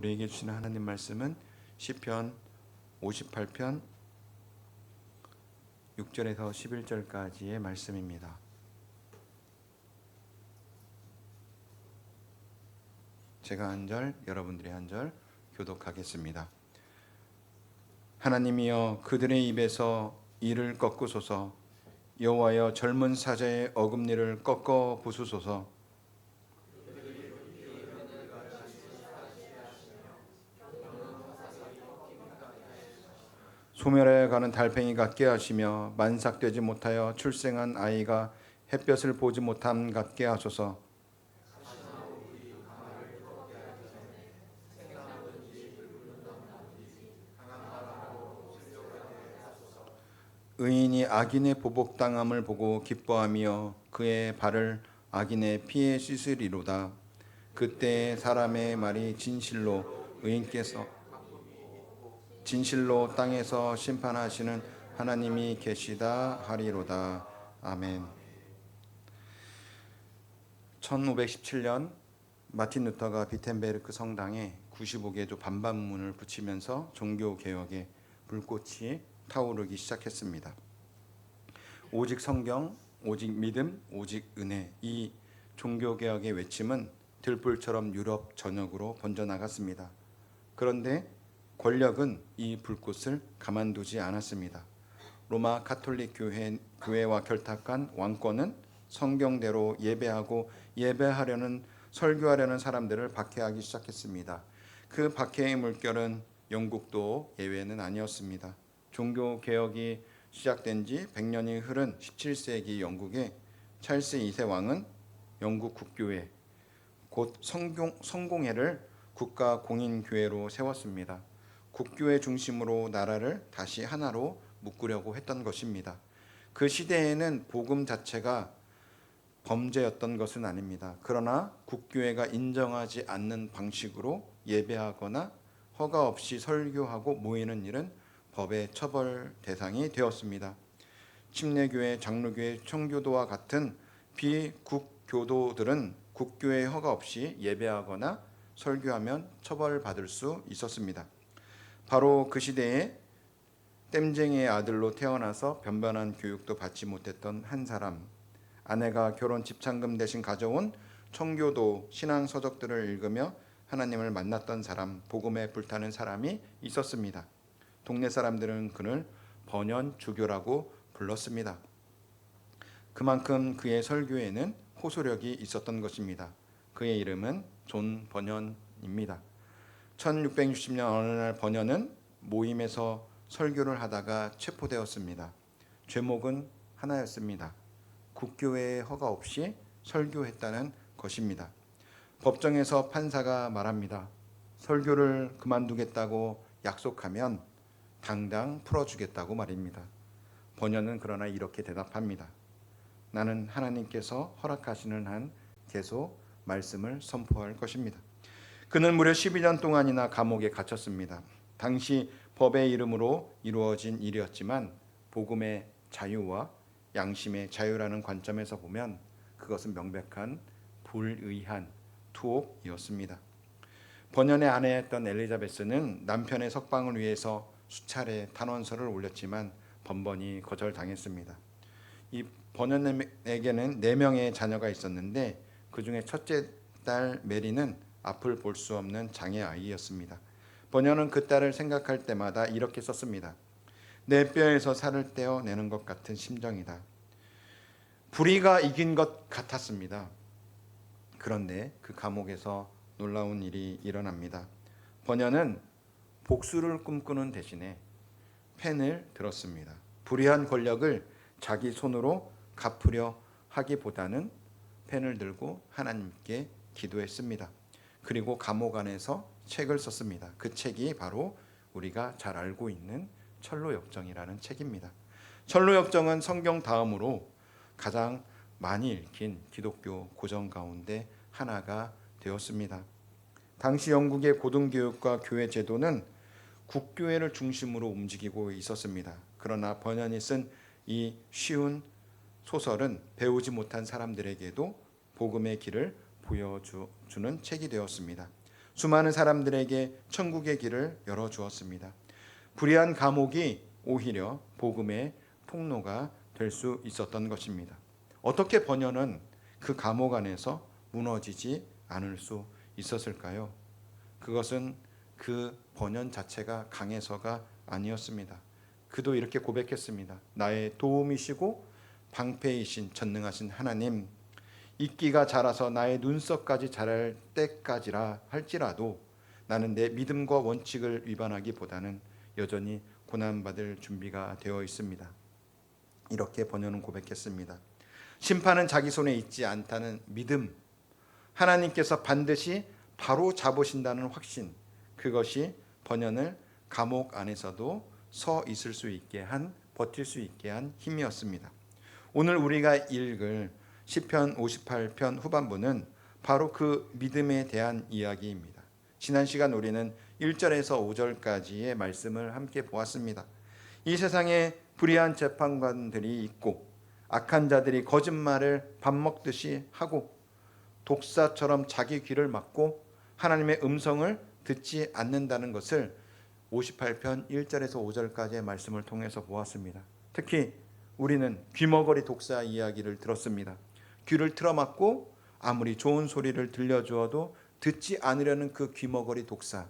우리에게 주시는 하나님 말씀은 시편 58편 6절에서 11절까지의 말씀입니다. 제가 한 절, 여러분들이 한 절 교독하겠습니다. 하나님이여, 그들의 입에서 이를 꺾으소서. 여호와여, 젊은 사자의 어금니를 꺾어 부수소서. 소멸해 가는 달팽이 같게 하시며 만삭되지 못하여 출생한 아이가 햇볕을 보지 못함 같게 하소서. 의인이 악인의 보복당함을 보고 기뻐하며 그의 발을 악인의 피에 씻으리로다. 그때 사람의 말이 진실로 땅에서 심판하시는 하나님이 계시다 하리로다. 아멘. 1517년 마틴 루터가 비텐베르크 성당에 95개조 반반문을 붙이면서 종교개혁의 불꽃이 타오르기 시작했습니다. 오직 성경, 오직 믿음, 오직 은혜, 이 종교개혁의 외침은 들불처럼 유럽 전역으로 번져나갔습니다. 그런데 권력은 이 불꽃을 가만두지 않았습니다. 로마 가톨릭 교회와 결탁한 왕권은 성경대로 예배하고 예배하려는 설교하려는 사람들을 박해하기 시작했습니다. 그 박해의 물결은 영국도 예외는 아니었습니다. 종교개혁이 시작된 지 100년이 흐른 17세기 영국의 찰스 2세 왕은 영국 국교회, 곧 성공회를 국가 공인교회로 세웠습니다. 국교회 중심으로 나라를 다시 하나로 묶으려고 했던 것입니다. 그 시대에는 복음 자체가 범죄였던 것은 아닙니다. 그러나 국교회가 인정하지 않는 방식으로 예배하거나 허가 없이 설교하고 모이는 일은 법의 처벌 대상이 되었습니다. 침례교회, 장로교회, 청교도와 같은 비국교도들은 국교회 허가 없이 예배하거나 설교하면 처벌받을 수 있었습니다. 바로 그 시대에 땜쟁이의 아들로 태어나서 변변한 교육도 받지 못했던 한 사람, 아내가 결혼 집착금 대신 가져온 청교도 신앙 서적들을 읽으며 하나님을 만났던 사람, 복음에 불타는 사람이 있었습니다. 동네 사람들은 그를 번연주교라고 불렀습니다. 그만큼 그의 설교에는 호소력이 있었던 것입니다. 그의 이름은 존 번연입니다. 1660년 어느 날 번연은 모임에서 설교를 하다가 체포되었습니다. 죄목은 하나였습니다. 국교회의 허가 없이 설교했다는 것입니다. 법정에서 판사가 말합니다. 설교를 그만두겠다고 약속하면 당장 풀어주겠다고 말입니다. 번연은 그러나 이렇게 대답합니다. 나는 하나님께서 허락하시는 한 계속 말씀을 선포할 것입니다. 그는 무려 12년 동안이나 감옥에 갇혔습니다. 당시 법의 이름으로 이루어진 일이었지만 복음의 자유와 양심의 자유라는 관점에서 보면 그것은 명백한 불의한 투옥이었습니다. 번연의 아내였던 엘리자베스는 남편의 석방을 위해서 수차례 탄원서를 올렸지만 번번이 거절당했습니다. 이 번연에게는 4명의 자녀가 있었는데 그 중에 첫째 딸 메리는 앞을 볼 수 없는 장애 아이였습니다. 번연은 그 딸을 생각할 때마다 이렇게 썼습니다. 내 뼈에서 살을 떼어내는 것 같은 심정이다. 불의가 이긴 것 같았습니다. 그런데 그 감옥에서 놀라운 일이 일어납니다. 번연은 복수를 꿈꾸는 대신에 펜을 들었습니다. 불의한 권력을 자기 손으로 갚으려 하기보다는 펜을 들고 하나님께 기도했습니다. 그리고 감옥 안에서 책을 썼습니다. 그 책이 바로 우리가 잘 알고 있는 철로역정이라는 책입니다. 철로역정은 성경 다음으로 가장 많이 읽힌 기독교 고전 가운데 하나가 되었습니다. 당시 영국의 고등교육과 교회 제도는 국교회를 중심으로 움직이고 있었습니다. 그러나 번연이 쓴 이 쉬운 소설은 배우지 못한 사람들에게도 복음의 길을 보여주는 책이 되었습니다. 수많은 사람들에게 천국의 길을 열어주었습니다. 불의한 감옥이 오히려 복음의 통로가 될 수 있었던 것입니다. 어떻게 번연은 그 감옥 안에서 무너지지 않을 수 있었을까요? 그것은 그 번연 자체가 강해서가 아니었습니다. 그도 이렇게 고백했습니다. 나의 도움이시고 방패이신 전능하신 하나님, 이끼가 자라서 나의 눈썹까지 자랄 때까지라 할지라도 나는 내 믿음과 원칙을 위반하기보다는 여전히 고난받을 준비가 되어 있습니다. 이렇게 번연은 고백했습니다. 심판은 자기 손에 있지 않다는 믿음, 하나님께서 반드시 바로 잡으신다는 확신, 그것이 번연을 감옥 안에서도 서 있을 수 있게 한, 버틸 수 있게 한 힘이었습니다. 오늘 우리가 읽을 시편 58편 후반부는 바로 그 믿음에 대한 이야기입니다. 지난 시간 우리는 1절에서 5절까지의 말씀을 함께 보았습니다. 이 세상에 불의한 재판관들이 있고 악한 자들이 거짓말을 밥 먹듯이 하고 독사처럼 자기 귀를 막고 하나님의 음성을 듣지 않는다는 것을 58편 1절에서 5절까지의 말씀을 통해서 보았습니다. 특히 우리는 귀머거리 독사 이야기를 들었습니다. 귀를 틀어막고 아무리 좋은 소리를 들려주어도 듣지 않으려는 그 귀머거리 독사.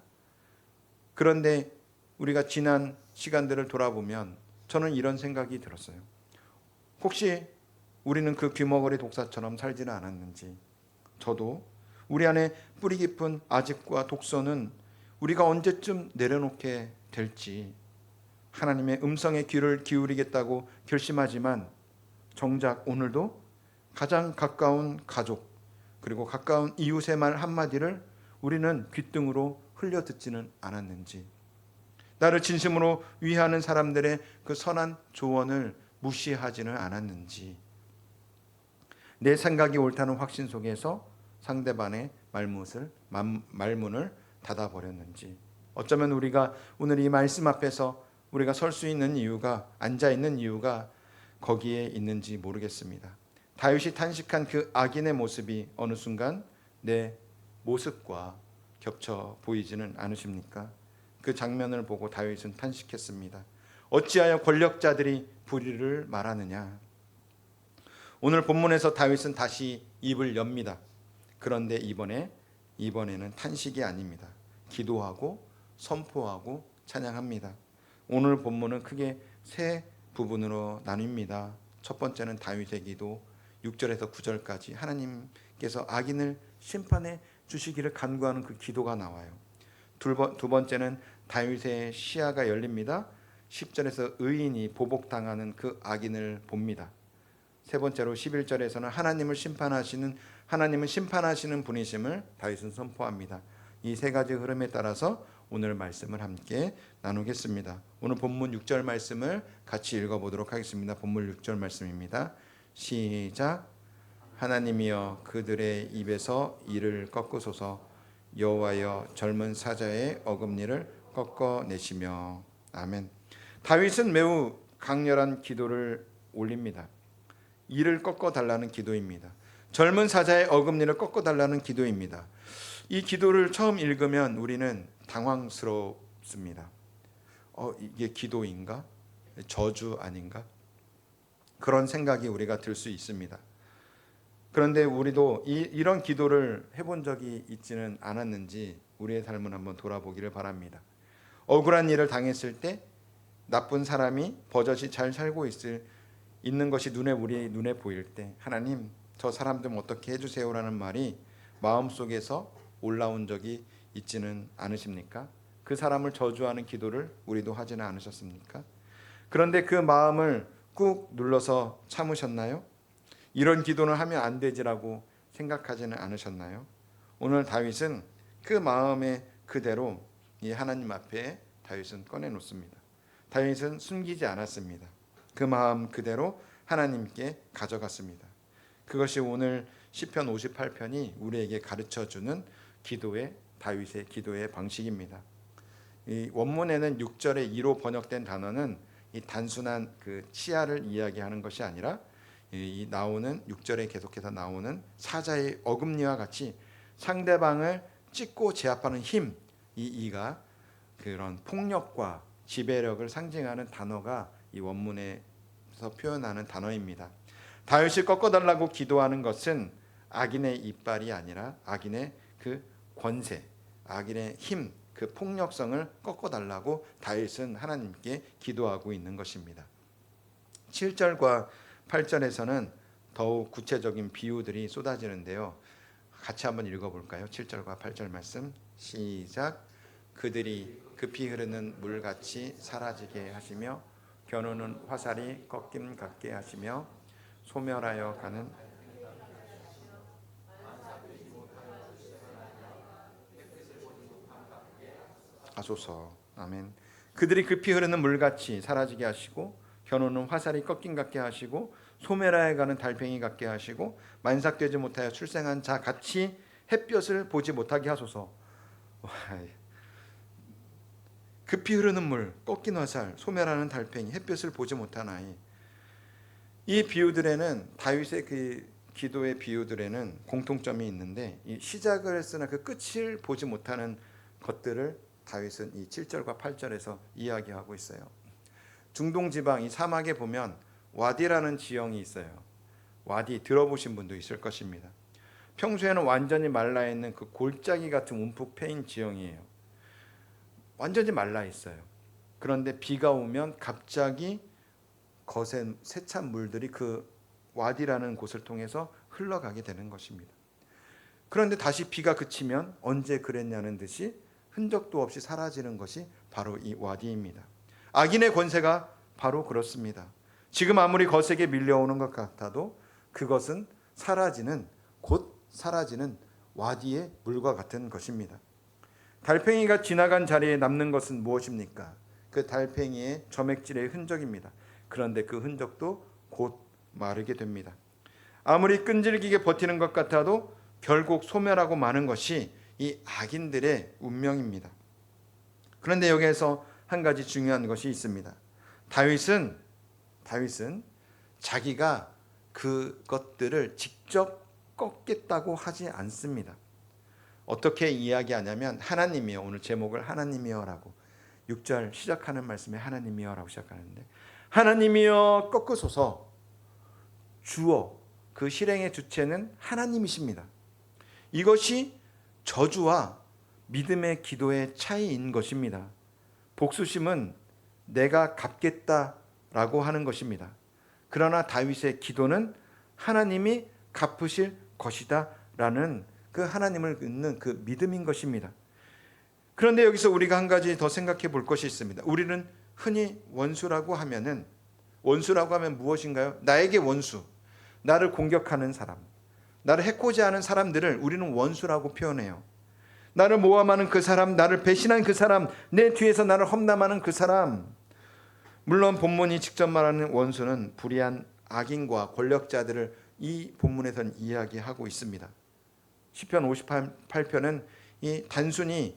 그런데 우리가 지난 시간들을 돌아보면 저는 이런 생각이 들었어요. 혹시 우리는 그 귀머거리 독사처럼 살지는 않았는지, 저도 우리 안에 뿌리 깊은 아집과 독소는 우리가 언제쯤 내려놓게 될지 하나님의 음성에 귀를 기울이겠다고 결심하지만 정작 오늘도 가장 가까운 가족 그리고 가까운 이웃의 말 한마디를 우리는 귓등으로 흘려 듣지는 않았는지, 나를 진심으로 위하는 사람들의 그 선한 조언을 무시하지는 않았는지, 내 생각이 옳다는 확신 속에서 상대방의 말문을 닫아버렸는지, 어쩌면 우리가 오늘 이 말씀 앞에서 우리가 설 수 있는 이유가, 앉아 있는 이유가 거기에 있는지 모르겠습니다. 다윗이 탄식한 그 악인의 모습이 어느 순간 내 모습과 겹쳐 보이지는 않으십니까? 그 장면을 보고 다윗은 탄식했습니다. 어찌하여 권력자들이 불의를 말하느냐. 오늘 본문에서 다윗은 다시 입을 엽니다. 그런데 이번에는 탄식이 아닙니다. 기도하고 선포하고 찬양합니다. 오늘 본문은 크게 세 부분으로 나뉩니다. 첫 번째는 다윗의 기도, 6절에서 9절까지 하나님께서 악인을 심판해 주시기를 간구하는 그 기도가 나와요. 두 번째는 다윗의 시야가 열립니다. 10절에서 의인이 보복당하는 그 악인을 봅니다. 세 번째로 11절에서는 하나님은 심판하시는 분이심을 다윗은 선포합니다. 이 세 가지 흐름에 따라서 오늘 말씀을 함께 나누겠습니다. 오늘 본문 6절 말씀을 같이 읽어보도록 하겠습니다. 본문 6절 말씀입니다. 시작. 하나님이여 그들의 입에서 이를 꺾으소서. 여호와여 젊은 사자의 어금니를 꺾어내시며. 아멘. 다윗은 매우 강렬한 기도를 올립니다. 이를 꺾어달라는 기도입니다. 젊은 사자의 어금니를 꺾어달라는 기도입니다. 이 기도를 처음 읽으면 우리는 당황스럽습니다. 이게 기도인가? 저주 아닌가? 그런 생각이 우리가 들 수 있습니다. 그런데 우리도 이런 기도를 해본 적이 있지는 않았는지 우리의 삶을 한번 돌아보기를 바랍니다. 억울한 일을 당했을 때 나쁜 사람이 버젓이 잘 살고 있는 것이 우리 눈에 보일 때 하나님 저 사람 좀 어떻게 해주세요라는 말이 마음속에서 올라온 적이 있지는 않으십니까? 그 사람을 저주하는 기도를 우리도 하지는 않으셨습니까? 그런데 그 마음을 꾹 눌러서 참으셨나요? 이런 기도는 하면 안 되지라고 생각하지는 않으셨나요? 오늘 다윗은 그 마음의 그대로 이 하나님 앞에 다윗은 꺼내놓습니다. 다윗은 숨기지 않았습니다. 그 마음 그대로 하나님께 가져갔습니다. 그것이 오늘 시편 58편이 우리에게 가르쳐주는 다윗의 기도의 방식입니다. 이 원문에는 6절의 2로 번역된 단어는 이 단순한 그 치아를 이야기하는 것이 아니라 이 나오는 6절에 계속해서 나오는 사자의 어금니와 같이 상대방을 찢고 제압하는 힘, 이 이가 그런 폭력과 지배력을 상징하는 단어가 이 원문에서 표현하는 단어입니다. 다윗을 꺾어달라고 기도하는 것은 악인의 이빨이 아니라 악인의 그 권세, 악인의 힘, 그 폭력성을 꺾어달라고 다윗은 하나님께 기도하고 있는 것입니다. 7절과 8절에서는 더욱 구체적인 비유들이 쏟아지는데요. 같이 한번 읽어볼까요? 7절과 8절 말씀 시작. 그들이 급히 흐르는 물같이 사라지게 하시며 겨누는 화살이 꺾임 같게 하시며 소멸하여 가는 하소서. 아멘. 그들이 급히 흐르는 물같이 사라지게 하시고 겨누는 화살이 꺾임 같게 하시고 소멸하여 가는 달팽이 같게 하시고 만삭되지 못하여 출생한 자 같이 햇볕을 보지 못하게 하소서. 급히 흐르는 물, 꺾인 화살, 소멸하는 달팽이, 햇볕을 보지 못한 아이. 이 비유들에는 다윗의 그 기도의 비유들에는 공통점이 있는데 이 시작을 했으나 그 끝을 보지 못하는 것들을 다윗은 이 7절과 8절에서 이야기하고 있어요. 중동 지방 이 사막에 보면 와디라는 지형이 있어요. 와디 들어보신 분도 있을 것입니다. 평소에는 완전히 말라 있는 그 골짜기 같은 움푹 패인 지형이에요. 완전히 말라 있어요. 그런데 비가 오면 갑자기 거센 세찬 물들이 그 와디라는 곳을 통해서 흘러가게 되는 것입니다. 그런데 다시 비가 그치면 언제 그랬냐는 듯이 흔적도 없이 사라지는 것이 바로 이 와디입니다. 악인의 권세가 바로 그렇습니다. 지금 아무리 거세게 밀려오는 것 같아도 그것은 사라지는, 곧 사라지는 와디의 물과 같은 것입니다. 달팽이가 지나간 자리에 남는 것은 무엇입니까? 그 달팽이의 점액질의 흔적입니다. 그런데 그 흔적도 곧 마르게 됩니다. 아무리 끈질기게 버티는 것 같아도 결국 소멸하고 마는 것이 이 악인들의 운명입니다. 그런데 여기에서 한 가지 중요한 것이 있습니다. 다윗은 자기가 그것들을 직접 꺾겠다고 하지 않습니다. 어떻게 이야기하냐면 하나님이여, 오늘 제목을 하나님이여라고 6절 시작하는 말씀에 하나님이여라고 시작하는데 하나님이여 꺾으소서. 주어, 그 실행의 주체는 하나님이십니다. 이것이 저주와 믿음의 기도의 차이인 것입니다. 복수심은 내가 갚겠다라고 하는 것입니다. 그러나 다윗의 기도는 하나님이 갚으실 것이다 라는 그 하나님을 믿는 그 믿음인 것입니다. 그런데 여기서 우리가 한 가지 더 생각해 볼 것이 있습니다. 우리는 흔히 원수라고 하면 무엇인가요? 나에게 원수, 나를 공격하는 사람, 나를 해코지 하는 사람들을 우리는 원수라고 표현해요. 나를 모함하는 그 사람, 나를 배신한 그 사람, 내 뒤에서 나를 험담하는 그 사람. 물론 본문이 직접 말하는 원수는 불의한 악인과 권력자들을 이 본문에서는 이야기하고 있습니다. 시편 58편은 이 단순히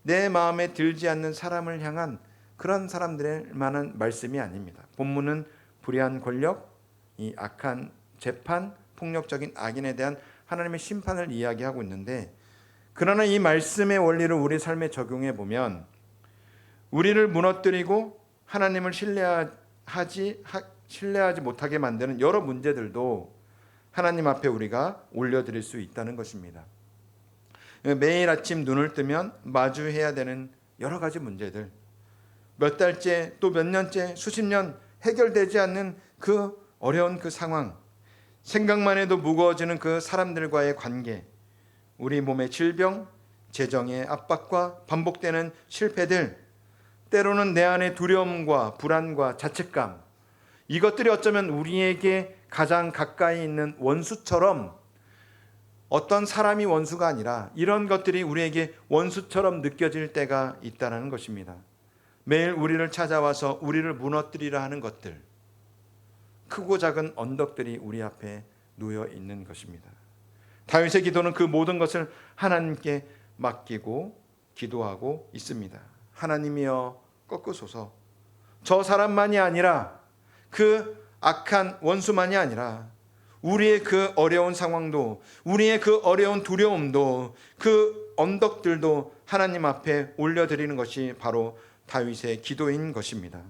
내 마음에 들지 않는 사람을 향한 그런 사람들에 만한 말씀이 아닙니다. 본문은 불의한 권력, 이 악한 재판, 폭력적인 악인에 대한 하나님의 심판을 이야기하고 있는데, 그러나 이 말씀의 원리를 우리 삶에 적용해 보면 우리를 무너뜨리고 하나님을 신뢰하지 못하게 만드는 여러 문제들도 하나님 앞에 우리가 올려드릴 수 있다는 것입니다. 매일 아침 눈을 뜨면 마주해야 되는 여러 가지 문제들, 몇 달째 또 몇 년째 수십 년 해결되지 않는 그 어려운 그 상황, 생각만 해도 무거워지는 그 사람들과의 관계, 우리 몸의 질병, 재정의 압박과 반복되는 실패들, 때로는 내 안의 두려움과 불안과 자책감, 이것들이 어쩌면 우리에게 가장 가까이 있는 원수처럼, 어떤 사람이 원수가 아니라 이런 것들이 우리에게 원수처럼 느껴질 때가 있다는 것입니다. 매일 우리를 찾아와서 우리를 무너뜨리려 하는 것들, 크고 작은 언덕들이 우리 앞에 놓여 있는 것입니다. 다윗의 기도는 그 모든 것을 하나님께 맡기고 기도하고 있습니다. 하나님이여 꺾으소서. 저 사람만이 아니라, 그 악한 원수만이 아니라 우리의 그 어려운 상황도, 우리의 그 어려운 두려움도, 그 언덕들도 하나님 앞에 올려드리는 것이 바로 다윗의 기도인 것입니다.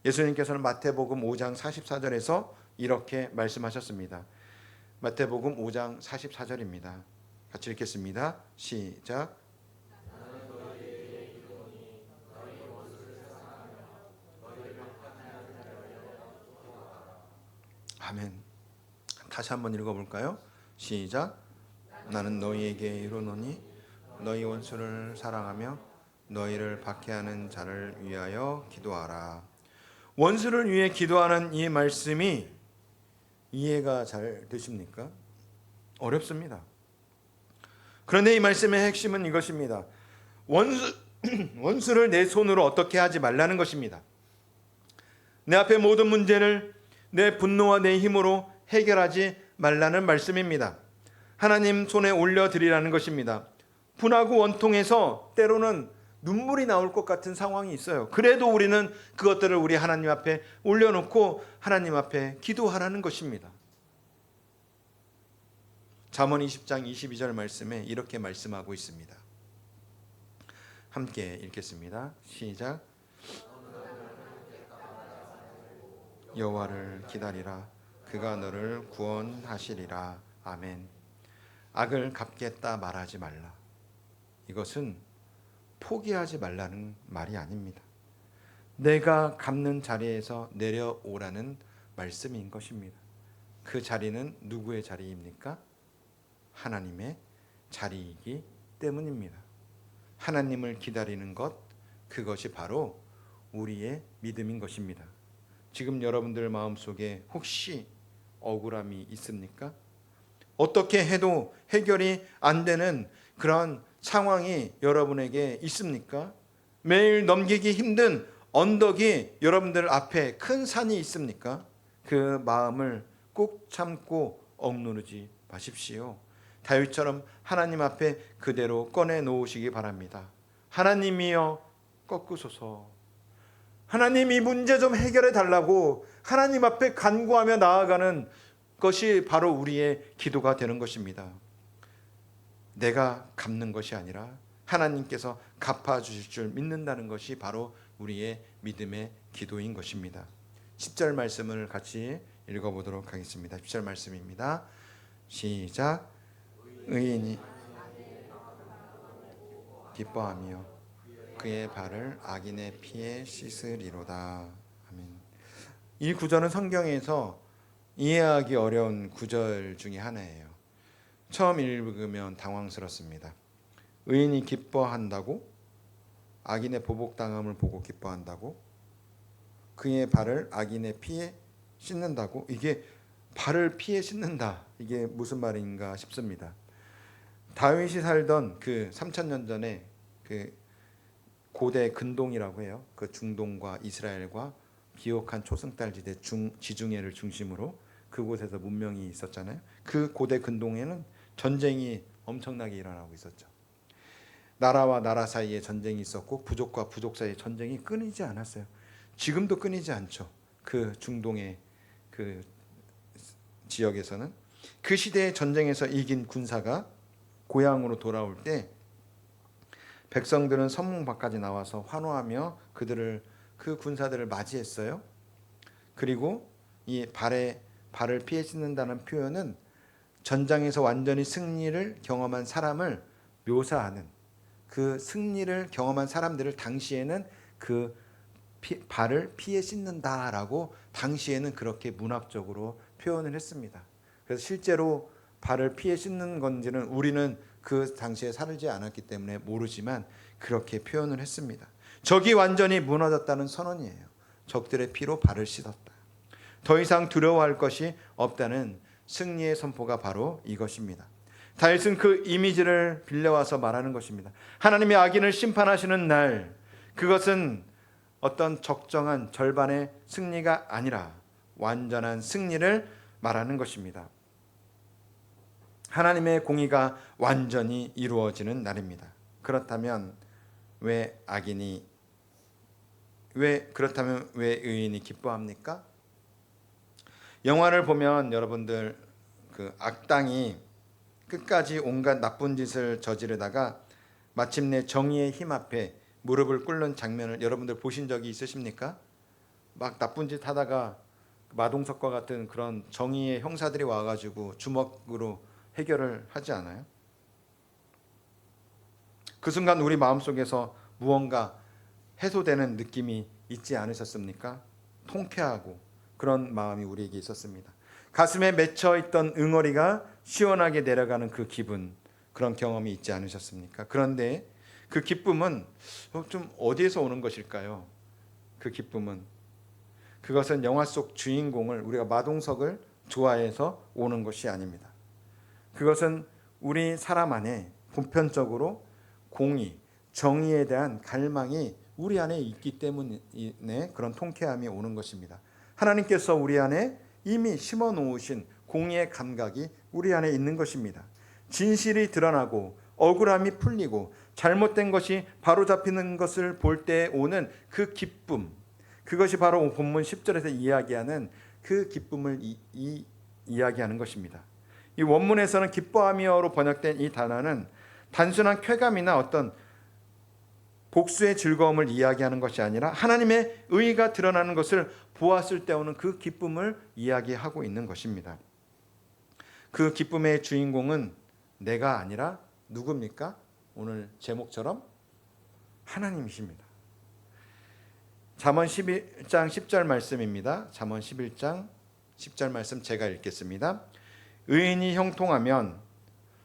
예수님께서는 마태복음 5장 44절에서 이렇게 말씀하셨습니다. 마태복음 5장 44절입니다. 같이 읽겠습니다. 시작. 아멘. 다시 한번 읽어볼까요? 시작. 나는 너희에게 이르노니 너희 원수를 사랑하며 너희를 박해하는 자를 위하여 기도하라. 원수를 위해 기도하는 이 말씀이 이해가 잘 되십니까? 어렵습니다. 그런데 이 말씀의 핵심은 이것입니다. 원수를 내 손으로 어떻게 하지 말라는 것입니다. 내 앞에 모든 문제를 내 분노와 내 힘으로 해결하지 말라는 말씀입니다. 하나님 손에 올려드리라는 것입니다. 분하고 원통해서 때로는 눈물이 나올 것 같은 상황이 있어요. 그래도 우리는 그것들을 우리 하나님 앞에 올려놓고 하나님 앞에 기도하라는 것입니다. 잠언 20장 22절 말씀에 이렇게 말씀하고 있습니다. 함께 읽겠습니다. 시작. 여호와를 기다리라. 그가 너를 구원하시리라. 아멘. 악을 갚겠다 말하지 말라. 이것은 포기하지 말라는 말이 아닙니다. 내가 갚는 자리에서 내려오라는 말씀인 것입니다. 그 자리는 누구의 자리입니까? 하나님의 자리이기 때문입니다. 하나님을 기다리는 것, 그것이 바로 우리의 믿음인 것입니다. 지금 여러분들 마음속에 혹시 억울함이 있습니까? 어떻게 해도 해결이 안 되는 그런 상황이 여러분에게 있습니까? 매일 넘기기 힘든 언덕이 여러분들 앞에 큰 산이 있습니까? 그 마음을 꾹 참고 억누르지 마십시오. 다윗처럼 하나님 앞에 그대로 꺼내 놓으시기 바랍니다. 하나님이여 꺾으소서. 하나님 이 문제 좀 해결해 달라고 하나님 앞에 간구하며 나아가는 것이 바로 우리의 기도가 되는 것입니다. 내가 갚는 것이 아니라 하나님께서 갚아주실 줄 믿는다는 것이 바로 우리의 믿음의 기도인 것입니다. 10절 말씀을 같이 읽어보도록 하겠습니다. 10절 말씀입니다. 시작. 의인이 기뻐하며 그의 발을 악인의 피에 씻으리로다. 아멘. 이 구절은 성경에서 이해하기 어려운 구절 중에 하나예요. 처음 읽으면 당황스럽습니다. 의인이 기뻐한다고? 악인의 보복당함을 보고 기뻐한다고? 그의 발을 악인의 피에 씻는다고? 이게 발을 피에 씻는다. 이게 무슨 말인가 싶습니다. 다윗이 살던 그 3000년 전에 그 고대 근동이라고 해요. 그 중동과 이스라엘과 비옥한 초승달지대 지중해를 중심으로 그곳에서 문명이 있었잖아요. 그 고대 근동에는 전쟁이 엄청나게 일어나고 있었죠. 나라와 나라 사이에 전쟁이 있었고 부족과 부족 사이에 전쟁이 끊이지 않았어요. 지금도 끊이지 않죠. 그 중동의 그 지역에서는 그 시대의 전쟁에서 이긴 군사가 고향으로 돌아올 때 백성들은 선문 밖까지 나와서 환호하며 그 군사들을 맞이했어요. 그리고 이 발을 피해 씻는다는 표현은 전장에서 완전히 승리를 경험한 사람을 묘사하는, 그 승리를 경험한 사람들을 당시에는 그 발을 피해 씻는다라고 당시에는 그렇게 문학적으로 표현을 했습니다. 그래서 실제로 발을 피해 씻는 건지는 우리는 그 당시에 살지 않았기 때문에 모르지만 그렇게 표현을 했습니다. 적이 완전히 무너졌다는 선언이에요. 적들의 피로 발을 씻었다. 더 이상 두려워할 것이 없다는 승리의 선포가 바로 이것입니다. 다윗은 그 이미지를 빌려와서 말하는 것입니다. 하나님이 악인을 심판하시는 날, 그것은 어떤 적정한 절반의 승리가 아니라 완전한 승리를 말하는 것입니다. 하나님의 공의가 완전히 이루어지는 날입니다. 그렇다면 왜 의인이 기뻐합니까? 영화를 보면 여러분들 그 악당이 끝까지 온갖 나쁜 짓을 저지르다가 마침내 정의의 힘 앞에 무릎을 꿇는 장면을 여러분들 보신 적이 있으십니까? 막 나쁜 짓 하다가 마동석과 같은 그런 정의의 형사들이 와가지고 주먹으로 해결을 하지 않아요? 그 순간 우리 마음속에서 무언가 해소되는 느낌이 있지 않으셨습니까? 통쾌하고 그런 마음이 우리에게 있었습니다. 가슴에 맺혀있던 응어리가 시원하게 내려가는 그 기분, 그런 경험이 있지 않으셨습니까? 그런데 그 기쁨은 좀 어디에서 오는 것일까요? 그 기쁨은, 그것은 영화 속 주인공을, 우리가 마동석을 좋아해서 오는 것이 아닙니다. 그것은 우리 사람 안에 보편적으로 공의, 정의에 대한 갈망이 우리 안에 있기 때문에 그런 통쾌함이 오는 것입니다. 하나님께서 우리 안에 이미 심어 놓으신 공의의 감각이 우리 안에 있는 것입니다. 진실이 드러나고 억울함이 풀리고 잘못된 것이 바로잡히는 것을 볼 때 오는 그 기쁨, 그것이 바로 본문 10절에서 이야기하는 그 기쁨을 이야기하는 것입니다. 이 원문에서는 기뻐하며로 번역된 이 단어는 단순한 쾌감이나 어떤 복수의 즐거움을 이야기하는 것이 아니라 하나님의 의의가 드러나는 것을 보았을 때 오는 그 기쁨을 이야기하고 있는 것입니다. 그 기쁨의 주인공은 내가 아니라 누굽니까? 오늘 제목처럼 하나님이십니다. 잠언 11장 10절 말씀입니다. 잠언 11장 10절 말씀 제가 읽겠습니다. 의인이 형통하면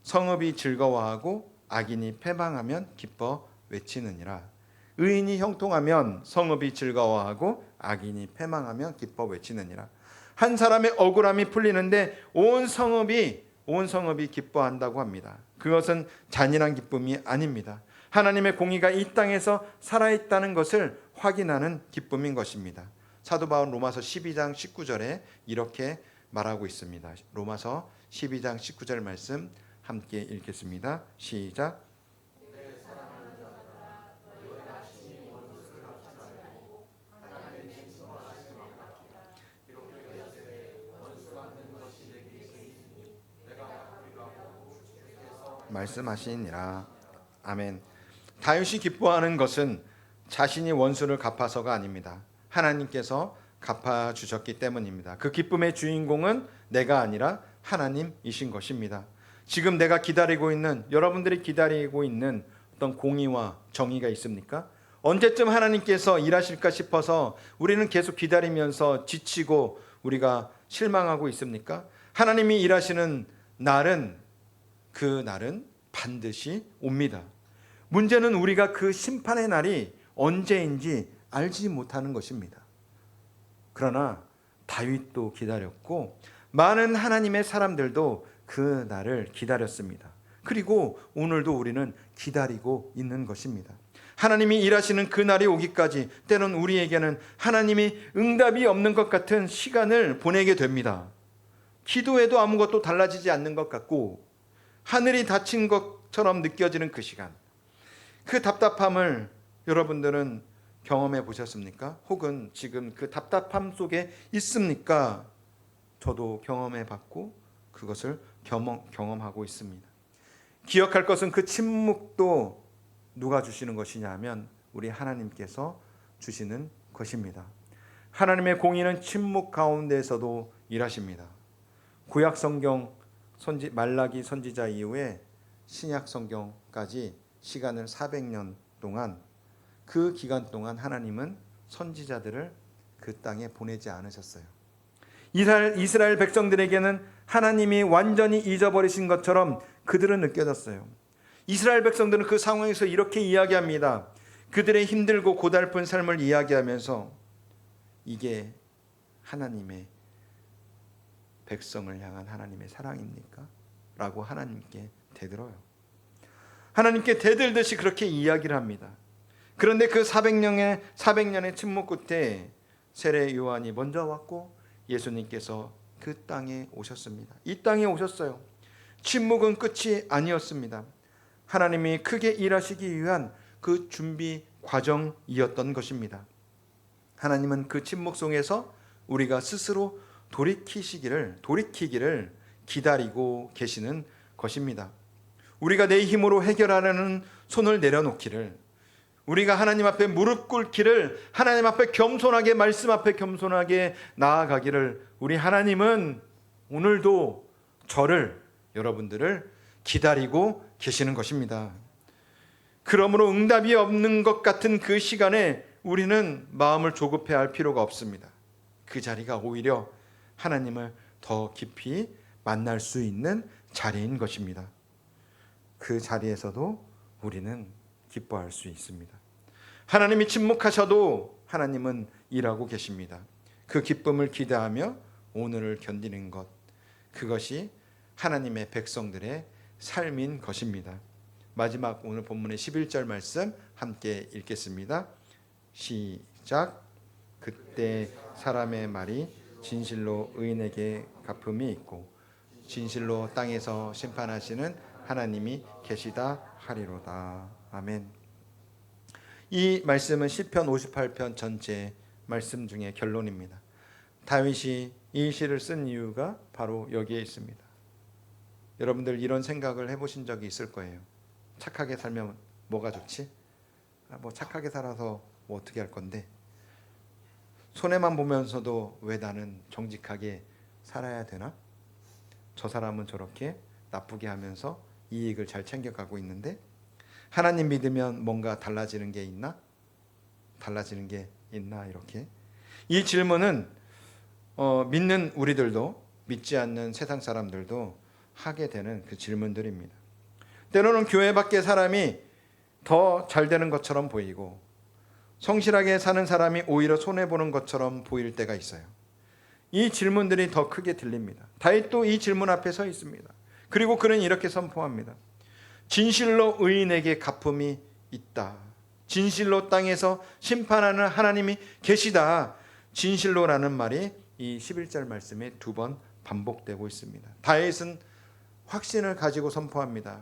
성읍이 즐거워하고 악인이 패망하면 기뻐 외치느니라. 의인이 형통하면 성읍이 즐거워하고 악인이 패망하면 기뻐 외치느니라. 한 사람의 억울함이 풀리는데 온 성읍이 기뻐한다고 합니다. 그것은 잔인한 기쁨이 아닙니다. 하나님의 공의가 이 땅에서 살아있다는 것을 확인하는 기쁨인 것입니다. 사도 바울 로마서 12장 19절에 이렇게 말하고 있습니다. 로마서 12장 19절 말씀 함께 읽겠습니다. 시작. 말씀하시니라. 아멘. 다윗이 기뻐하는 것은 자신이 원수를 갚아서가 아닙니다. 하나님께서 갚아주셨기 때문입니다. 그 기쁨의 주인공은 내가 아니라 하나님이신 것입니다. 지금 내가 기다리고 있는, 여러분들이 기다리고 있는 어떤 공의와 정의가 있습니까? 언제쯤 하나님께서 일하실까 싶어서 우리는 계속 기다리면서 지치고 우리가 실망하고 있습니까? 하나님이 일하시는 날은, 그 날은 반드시 옵니다. 문제는 우리가 그 심판의 날이 언제인지 알지 못하는 것입니다. 그러나 다윗도 기다렸고 많은 하나님의 사람들도 그 날을 기다렸습니다. 그리고 오늘도 우리는 기다리고 있는 것입니다. 하나님이 일하시는 그 날이 오기까지 때론 우리에게는 하나님이 응답이 없는 것 같은 시간을 보내게 됩니다. 기도해도 아무것도 달라지지 않는 것 같고 하늘이 닫힌 것처럼 느껴지는 그 시간, 그 답답함을 여러분들은 경험해 보셨습니까? 혹은 지금 그 답답함 속에 있습니까? 저도 경험해 봤고 그것을 경험하고 있습니다. 기억할 것은 그 침묵도 누가 주시는 것이냐 하면 우리 하나님께서 주시는 것입니다. 하나님의 공의는 침묵 가운데에서도 일하십니다. 구약 성경 말라기 선지자 이후에 신약 성경까지 시간을 400년 동안, 그 기간 동안 하나님은 선지자들을 그 땅에 보내지 않으셨어요. 이스라엘 백성들에게는 하나님이 완전히 잊어버리신 것처럼 그들은 느껴졌어요. 이스라엘 백성들은 그 상황에서 이렇게 이야기합니다. 그들의 힘들고 고달픈 삶을 이야기하면서 이게 하나님의 백성을 향한 하나님의 사랑입니까? 라고 하나님께 대들어요. 하나님께 대들듯이 그렇게 이야기를 합니다. 그런데 그 400년의 침묵 끝에 세례 요한이 먼저 왔고 예수님께서 그 땅에 오셨습니다. 이 땅에 오셨어요. 침묵은 끝이 아니었습니다. 하나님이 크게 일하시기 위한 그 준비 과정이었던 것입니다. 하나님은 그 침묵 속에서 우리가 스스로 돌이키기를 기다리고 계시는 것입니다. 우리가 내 힘으로 해결하려는 손을 내려놓기를, 우리가 하나님 앞에 무릎 꿇기를, 하나님 앞에 겸손하게, 말씀 앞에 겸손하게 나아가기를, 우리 하나님은 오늘도 저를, 여러분들을 기다리고 계시는 것입니다. 그러므로 응답이 없는 것 같은 그 시간에 우리는 마음을 조급해할 필요가 없습니다. 그 자리가 오히려 하나님을 더 깊이 만날 수 있는 자리인 것입니다. 그 자리에서도 우리는 기뻐할 수 있습니다. 하나님이 침묵하셔도 하나님은 일하고 계십니다. 그 기쁨을 기대하며 오늘을 견디는 것, 그것이 하나님의 백성들의 삶인 것입니다. 마지막 오늘 본문의 11절 말씀 함께 읽겠습니다. 시작. 그때 사람의 말이 진실로 의인에게 갚음이 있고 진실로 땅에서 심판하시는 하나님이 계시다 하리로다. 아멘. 이 말씀은 시편 58편 전체 말씀 중에 결론입니다. 다윗이 이 시를 쓴 이유가 바로 여기에 있습니다. 여러분들 이런 생각을 해보신 적이 있을 거예요. 착하게 살면 뭐가 좋지? 뭐 착하게 살아서 뭐 어떻게 할 건데, 손해만 보면서도 왜 나는 정직하게 살아야 되나? 저 사람은 저렇게 나쁘게 하면서 이익을 잘 챙겨가고 있는데 하나님 믿으면 뭔가 달라지는 게 있나? 달라지는 게 있나? 이렇게 이 질문은 믿는 우리들도 믿지 않는 세상 사람들도 하게 되는 그 질문들입니다. 때로는 교회 밖에 사람이 더 잘 되는 것처럼 보이고 성실하게 사는 사람이 오히려 손해보는 것처럼 보일 때가 있어요. 이 질문들이 더 크게 들립니다. 다윗도 이 질문 앞에 서 있습니다. 그리고 그는 이렇게 선포합니다. 진실로 의인에게 갚음이 있다. 진실로 땅에서 심판하는 하나님이 계시다. 진실로라는 말이 이 11절 말씀에 2번 반복되고 있습니다. 다윗은 확신을 가지고 선포합니다.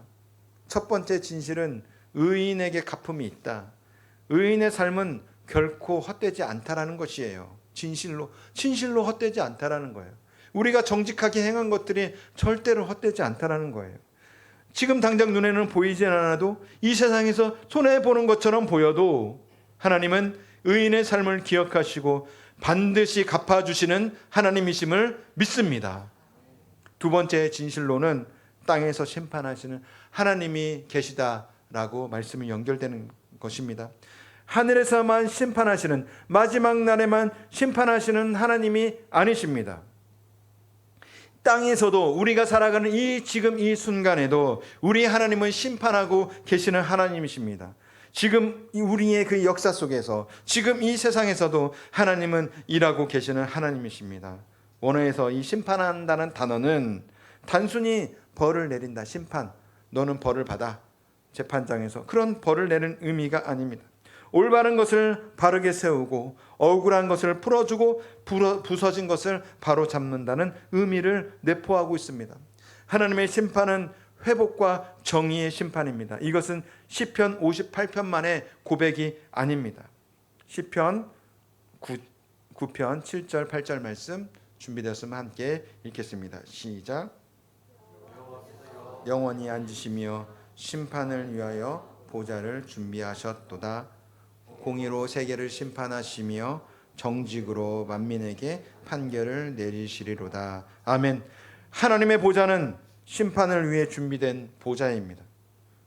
첫 번째 진실은 의인에게 갚음이 있다. 의인의 삶은 결코 헛되지 않다라는 것이에요. 진실로 헛되지 않다라는 거예요. 우리가 정직하게 행한 것들이 절대로 헛되지 않다라는 거예요. 지금 당장 눈에는 보이지 않아도 이 세상에서 손해보는 것처럼 보여도 하나님은 의인의 삶을 기억하시고 반드시 갚아주시는 하나님이심을 믿습니다. 두 번째 진실로는 땅에서 심판하시는 하나님이 계시다라고 말씀이 연결되는 것입니다. 하늘에서만 심판하시는, 마지막 날에만 심판하시는 하나님이 아니십니다. 땅에서도 우리가 살아가는 지금 이 순간에도 우리 하나님은 심판하고 계시는 하나님이십니다. 지금 우리의 그 역사 속에서, 지금 이 세상에서도 하나님은 일하고 계시는 하나님이십니다. 원어에서 이 심판한다는 단어는 단순히 벌을 내린다, 심판, 너는 벌을 받아, 재판장에서 그런 벌을 내는 의미가 아닙니다. 올바른 것을 바르게 세우고 억울한 것을 풀어주고 부서진 것을 바로잡는다는 의미를 내포하고 있습니다. 하나님의 심판은 회복과 정의의 심판입니다. 이것은 시편 58편만의 고백이 아닙니다. 시편 9편 7절 8절 말씀 준비되었으면 함께 읽겠습니다. 시작. 영원히 앉으시며 심판을 위하여 보좌를 준비하셨도다. 공의로 세계를 심판하시며 정직으로 만민에게 판결을 내리시리로다. 아멘. 하나님의 보좌는 심판을 위해 준비된 보좌입니다.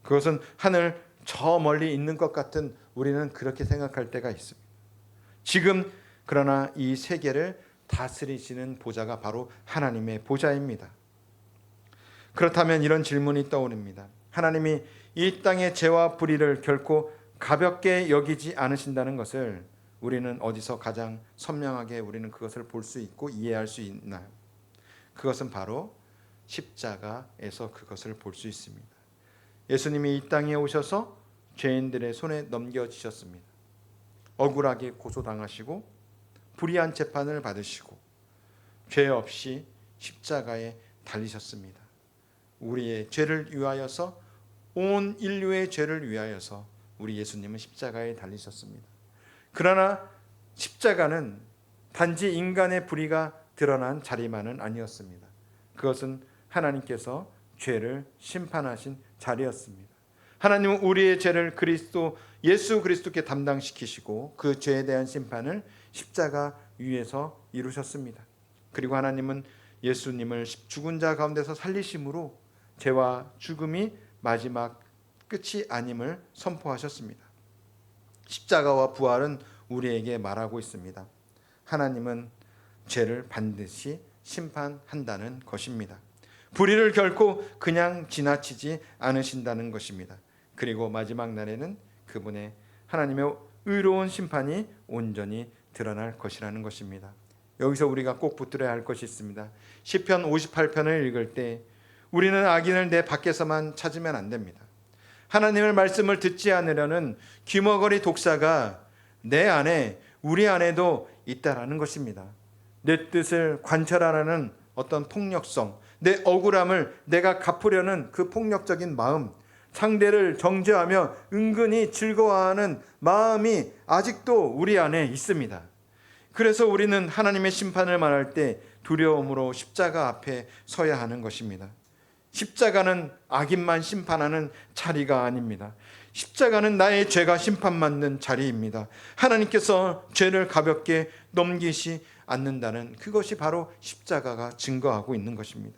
그것은 하늘 저 멀리 있는 것 같은 우리는 그렇게 생각할 때가 있습니다. 지금 그러나 이 세계를 다스리시는 보좌가 바로 하나님의 보좌입니다. 그렇다면 이런 질문이 떠오릅니다. 하나님이 이 땅의 죄와 불의를 결코 가볍게 여기지 않으신다는 것을 우리는 어디서 가장 선명하게 우리는 그것을 볼 수 있고 이해할 수 있나요? 그것은 바로 십자가에서 그것을 볼 수 있습니다. 예수님이 이 땅에 오셔서 죄인들의 손에 넘겨지셨습니다. 억울하게 고소당하시고 불의한 재판을 받으시고 죄 없이 십자가에 달리셨습니다. 우리의 죄를 위하여서, 온 인류의 죄를 위하여서 우리 예수님은 십자가에 달리셨습니다. 그러나 십자가는 단지 인간의 불의가 드러난 자리만은 아니었습니다. 그것은 하나님께서 죄를 심판하신 자리였습니다. 하나님은 우리의 죄를 예수 그리스도께 담당시키시고 그 죄에 대한 심판을 십자가 위에서 이루셨습니다. 그리고 하나님은 예수님을 죽은 자 가운데서 살리심으로 죄와 죽음이 마지막 끝이 아님을 선포하셨습니다. 십자가와 부활은 우리에게 말하고 있습니다. 하나님은 죄를 반드시 심판한다는 것입니다. 불의를 결코 그냥 지나치지 않으신다는 것입니다. 그리고 마지막 날에는 그분의 하나님의 의로운 심판이 온전히 드러날 것이라는 것입니다. 여기서 우리가 꼭 붙들어야 할 것이 있습니다. 시편 58편을 읽을 때 우리는 악인을 내 밖에서만 찾으면 안 됩니다. 하나님의 말씀을 듣지 않으려는 귀머거리 독사가 내 안에, 우리 안에도 있다라는 것입니다. 내 뜻을 관철하라는 어떤 폭력성, 내 억울함을 내가 갚으려는 그 폭력적인 마음, 상대를 정죄하며 은근히 즐거워하는 마음이 아직도 우리 안에 있습니다. 그래서 우리는 하나님의 심판을 말할 때 두려움으로 십자가 앞에 서야 하는 것입니다. 십자가는 악인만 심판하는 자리가 아닙니다. 십자가는 나의 죄가 심판받는 자리입니다. 하나님께서 죄를 가볍게 넘기시 않는다는 그것이 바로 십자가가 증거하고 있는 것입니다.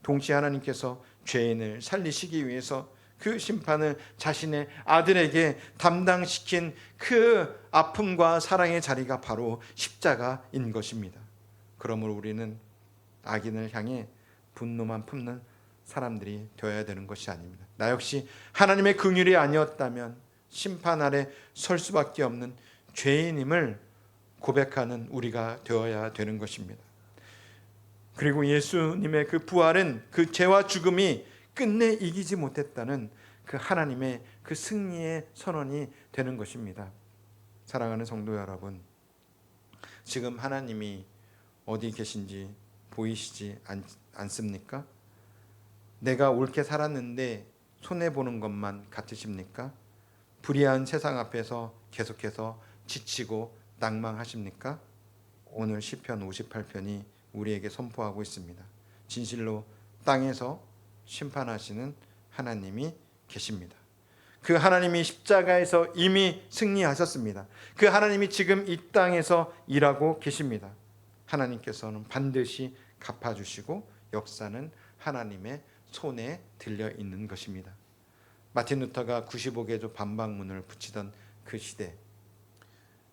동시에 하나님께서 죄인을 살리시기 위해서 그 심판을 자신의 아들에게 담당시킨 그 아픔과 사랑의 자리가 바로 십자가인 것입니다. 그러므로 우리는 악인을 향해 분노만 품는 사람들이 되어야 되는 것이 아닙니다. 나 역시 하나님의 긍휼이 아니었다면 심판 아래 설 수밖에 없는 죄인임을 고백하는 우리가 되어야 되는 것입니다. 그리고 예수님의 그 부활은 그 죄와 죽음이 끝내 이기지 못했다는 그 하나님의 그 승리의 선언이 되는 것입니다. 사랑하는 성도 여러분, 지금 하나님이 어디 계신지 보이시지 않습니까? 내가 옳게 살았는데 손해보는 것만 같으십니까? 불의한 세상 앞에서 계속해서 지치고 낭망하십니까? 오늘 시편 58편이 우리에게 선포하고 있습니다. 진실로 땅에서 심판하시는 하나님이 계십니다. 그 하나님이 십자가에서 이미 승리하셨습니다. 그 하나님이 지금 이 땅에서 일하고 계십니다. 하나님께서는 반드시 갚아주시고 역사는 하나님의 손에 들려 있는 것입니다. 마틴 루터가 95개조 반박문을 붙이던 그 시대,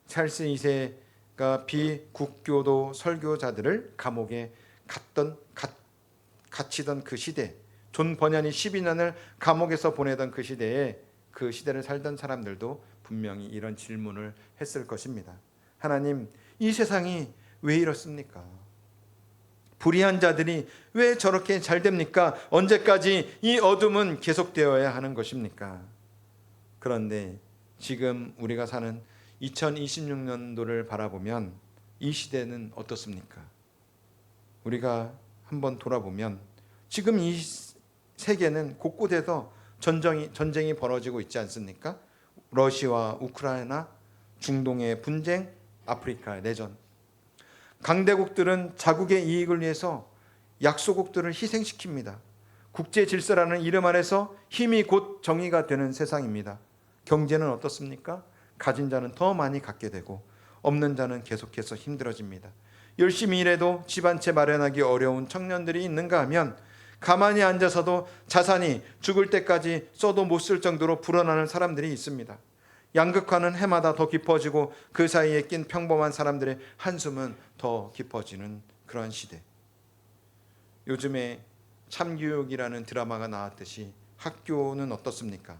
찰스 2세가 비국교도 설교자들을 감옥에 갇히던 그 시대, 존 버년이 12년을 감옥에서 보내던 그 시대에 그 시대를 살던 사람들도 분명히 이런 질문을 했을 것입니다. 하나님, 이 세상이 왜 이렇습니까? 불의한 자들이 왜 저렇게 잘 됩니까? 언제까지 이 어둠은 계속되어야 하는 것입니까? 그런데 지금 우리가 사는 2026년도를 바라보면 이 시대는 어떻습니까? 우리가 한번 돌아보면 지금 이 세계는 곳곳에서 전쟁이 벌어지고 있지 않습니까? 러시아와 우크라이나, 중동의 분쟁, 아프리카의 내전. 강대국들은 자국의 이익을 위해서 약소국들을 희생시킵니다. 국제 질서라는 이름 아래서 힘이 곧 정의가 되는 세상입니다. 경제는 어떻습니까? 가진 자는 더 많이 갖게 되고 없는 자는 계속해서 힘들어집니다. 열심히 일해도 집 한 채 마련하기 어려운 청년들이 있는가 하면 가만히 앉아서도 자산이 죽을 때까지 써도 못 쓸 정도로 불어나는 사람들이 있습니다. 양극화는 해마다 더 깊어지고 그 사이에 낀 평범한 사람들의 한숨은 더 깊어지는 그런 시대. 요즘에 참교육이라는 드라마가 나왔듯이 학교는 어떻습니까?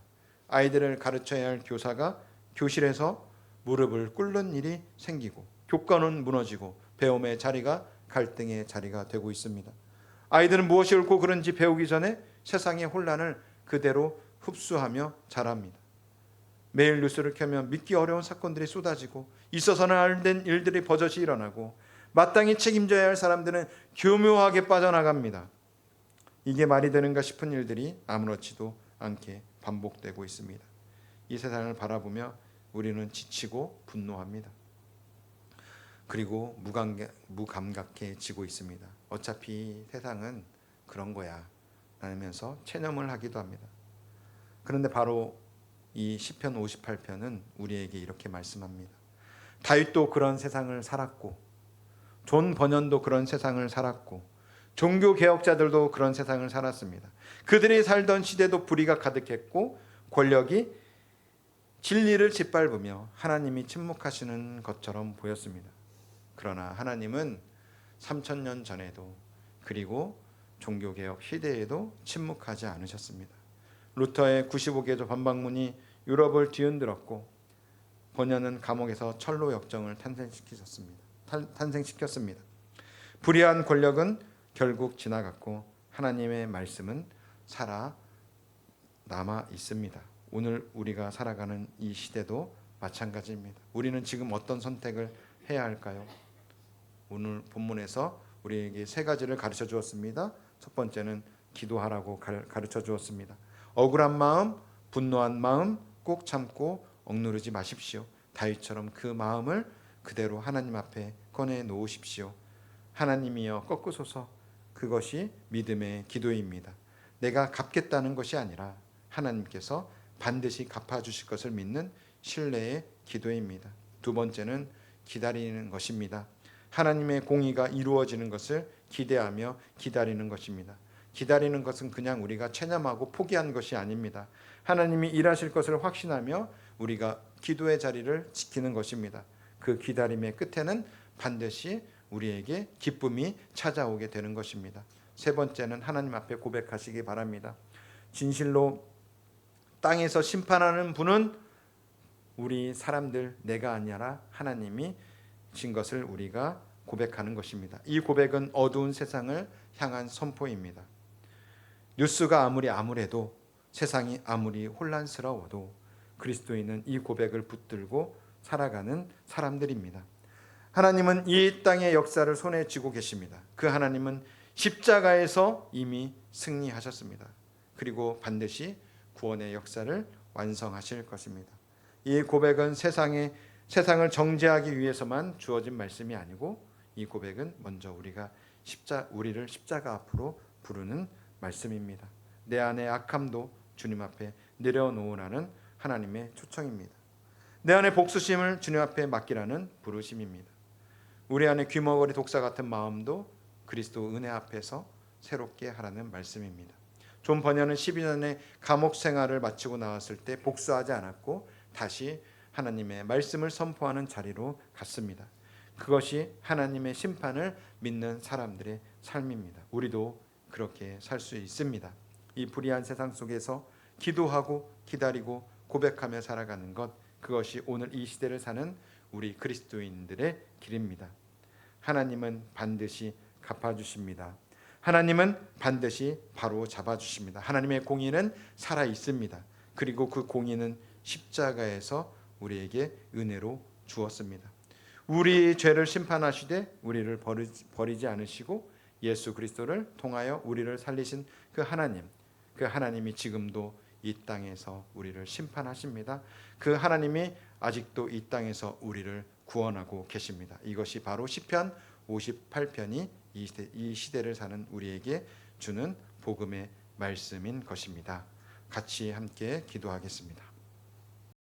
아이들을 가르쳐야 할 교사가 교실에서 무릎을 꿇는 일이 생기고 교권은 무너지고 배움의 자리가 갈등의 자리가 되고 있습니다. 아이들은 무엇이 옳고 그른지 배우기 전에 세상의 혼란을 그대로 흡수하며 자랍니다. 매일 뉴스를 켜면 믿기 어려운 사건들이 쏟아지고 있어서는 안 된 일들이 버젓이 일어나고 마땅히 책임져야 할 사람들은 교묘하게 빠져나갑니다. 이게 말이 되는가 싶은 일들이 아무렇지도 않게 반복되고 있습니다. 이 세상을 바라보며 우리는 지치고 분노합니다. 그리고 무감각해지고 있습니다. 어차피 세상은 그런 거야. 나면서 체념을 하기도 합니다. 그런데 바로 이 시편 58편은 우리에게 이렇게 말씀합니다. 다윗도 그런 세상을 살았고, 존 번연도 그런 세상을 살았고, 종교 개혁자들도 그런 세상을 살았습니다. 그들이 살던 시대도 불의가 가득했고, 권력이 진리를 짓밟으며 하나님이 침묵하시는 것처럼 보였습니다. 그러나 하나님은 3000년 전에도, 그리고 종교개혁 시대에도 침묵하지 않으셨습니다. 루터의 95개조 반박문이 유럽을 뒤흔들었고, 번연은 감옥에서 철로 역정을 탄생시켰습니다. 불의한 권력은 결국 지나갔고 하나님의 말씀은 살아 남아 있습니다. 오늘 우리가 살아가는 이 시대도 마찬가지입니다. 우리는 지금 어떤 선택을 해야 할까요? 오늘 본문에서 우리에게 세 가지를 가르쳐 주었습니다. 첫 번째는 기도하라고 가르쳐 주었습니다. 억울한 마음, 분노한 마음 꼭 참고 억누르지 마십시오. 다윗처럼 그 마음을 그대로 하나님 앞에 꺼내 놓으십시오. 하나님이여 꺾으소서. 그것이 믿음의 기도입니다. 내가 갚겠다는 것이 아니라 하나님께서 반드시 갚아주실 것을 믿는 신뢰의 기도입니다. 두 번째는 기다리는 것입니다. 하나님의 공의가 이루어지는 것을 기대하며 기다리는 것입니다. 기다리는 것은 그냥 우리가 체념하고 포기한 것이 아닙니다. 하나님이 일하실 것을 확신하며 우리가 기도의 자리를 지키는 것입니다. 그 기다림의 끝에는 반드시 우리에게 기쁨이 찾아오게 되는 것입니다. 세 번째는 하나님 앞에 고백하시기 바랍니다. 진실로 땅에서 심판하는 분은 우리 사람들, 내가 아니라 하나님이 진 것을 우리가 고백하는 것입니다. 이 고백은 어두운 세상을 향한 선포입니다. 뉴스가 아무래도 세상이 아무리 혼란스러워도 그리스도인은 이 고백을 붙들고 살아가는 사람들입니다. 하나님은 이 땅의 역사를 손에 쥐고 계십니다. 그 하나님은 십자가에서 이미 승리하셨습니다. 그리고 반드시 구원의 역사를 완성하실 것입니다. 이 고백은 세상을 정죄하기 위해서만 주어진 말씀이 아니고, 이 고백은 먼저 우리를 십자가 앞으로 부르는 말씀입니다. 내 안의 악함도 주님 앞에 내려놓으라는 하나님의 초청입니다. 내 안의 복수심을 주님 앞에 맡기라는 부르심입니다. 우리 안에 귀머거리 독사 같은 마음도 그리스도 은혜 앞에서 새롭게 하라는 말씀입니다. 존 번연은 12년의 감옥 생활을 마치고 나왔을 때 복수하지 않았고 다시 하나님의 말씀을 선포하는 자리로 갔습니다. 그것이 하나님의 심판을 믿는 사람들의 삶입니다. 우리도 그렇게 살 수 있습니다. 이 불의한 세상 속에서 기도하고 기다리고 고백하며 살아가는 것, 그것이 오늘 이 시대를 사는 우리 그리스도인들의 길입니다. 하나님은 반드시 갚아주십니다. 하나님은 반드시 바로 잡아주십니다. 하나님의 공의는 살아있습니다. 그리고 그 공의는 십자가에서 우리에게 은혜로 주었습니다. 우리 죄를 심판하시되 우리를 버리지 않으시고 예수 그리스도를 통하여 우리를 살리신 그 하나님이 지금도 이 땅에서 우리를 심판하십니다. 그 하나님이 아직도 이 땅에서 우리를 구원하고 계십니다. 이것이 바로 시편 58편이 이 시대를 사는 우리에게 주는 복음의 말씀인 것입니다. 같이 함께 기도하겠습니다.